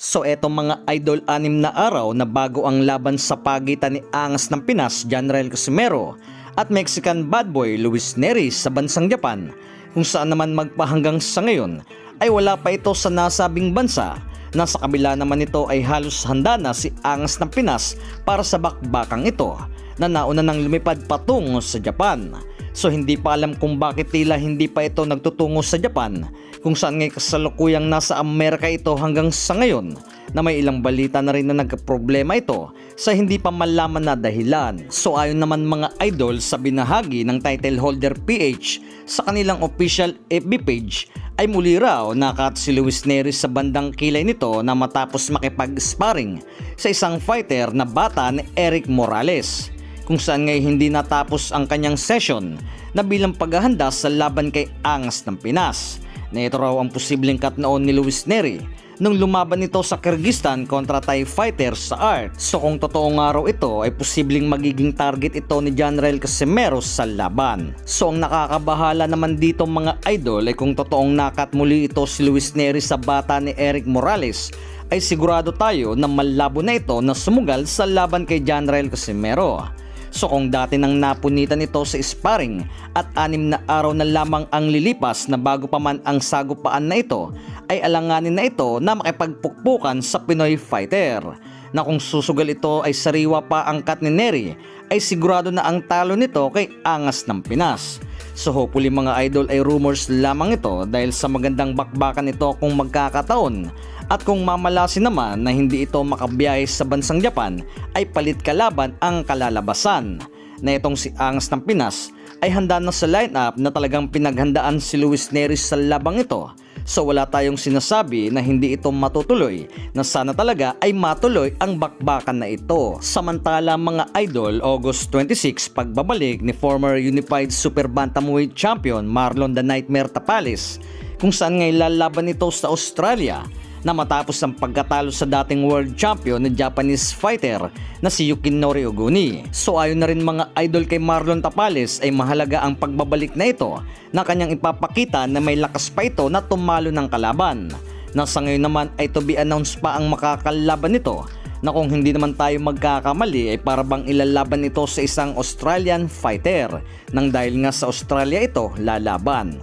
So etong mga idol, 6 na araw na bago ang laban sa pagitan ni Angas ng Pinas, Janrael Casimero at Mexican bad boy Luis Neri sa bansang Japan, kung saan naman magpahanggang sa ngayon ay wala pa ito sa nasabing bansa, na sa kabila naman ito ay halos handa na si Angas ng Pinas para sa bakbakang ito na nauna nang lumipad patungo sa Japan. So hindi pa alam kung bakit tila hindi pa ito nagtutungo sa Japan, kung saan ngay kasalukuyang nasa Amerika ito hanggang sa ngayon, na may ilang balita na rin na nagkaproblema ito sa hindi pa malaman na dahilan. So ayon naman mga idol sa binahagi ng title holder PH sa kanilang official FB page, ay muli raw nakat si Luis Neri sa bandang kilay nito na matapos makipag-sparring sa isang fighter na bata ni Eric Morales, kung saan ngay hindi natapos ang kanyang session na bilang paghahanda sa laban kay Angas ng Pinas, na ito raw ang posibleng cut noon ni Luis Neri nung lumaban ito sa Kyrgyzstan kontra Thai fighter sa ART. So kung totoo nga raw ito, ay posibleng magiging target ito ni Janrael Casimero sa laban. So ang nakakabahala naman dito mga idol ay kung totoong nakat muli ito si Luis Neri sa bata ni Eric Morales, ay sigurado tayo na malabo na ito na sumugal sa laban kay Janrael Casimero. So kung dati nang napunitan ito sa sparring at 6 na araw na lamang ang lilipas na bago pa man ang sagupaan na ito, ay alanganin na ito na makipagpukpukan sa Pinoy fighter, na kung susugal ito ay sariwa pa ang cut ni Neri, ay sigurado na ang talo nito kay Angas ng Pinas. So hopefully mga idol ay rumors lamang ito, dahil sa magandang bakbakan ito kung magkakataon, at kung mamalasin naman na hindi ito makabiyahe sa bansang Japan, ay palit kalaban ang kalalabasan, na itong si Angas ng Pinas ay handa na sa lineup na talagang pinaghandaan si Luis Neri sa labang ito. So wala tayong sinasabi na hindi ito matutuloy, na sana talaga ay matuloy ang bakbakan na ito. Samantala mga idol, August 26 pagbabalik ni former Unified Super Bantamweight Champion Marlon the Nightmare Tapales, kung saan ngay lalaban ito sa Australia, na matapos ang pagkatalo sa dating world champion na Japanese fighter na si Yukinori Oguni. So ayon na rin mga idol kay Marlon Tapales, ay mahalaga ang pagbabalik na ito, na kanyang ipapakita na may lakas pa ito na tumalo ng kalaban, na sa ngayon naman ay to be announced pa ang makakalaban nito, na kung hindi naman tayo magkakamali ay parabang ilalaban ito sa isang Australian fighter, nang dahil nga sa Australia ito lalaban.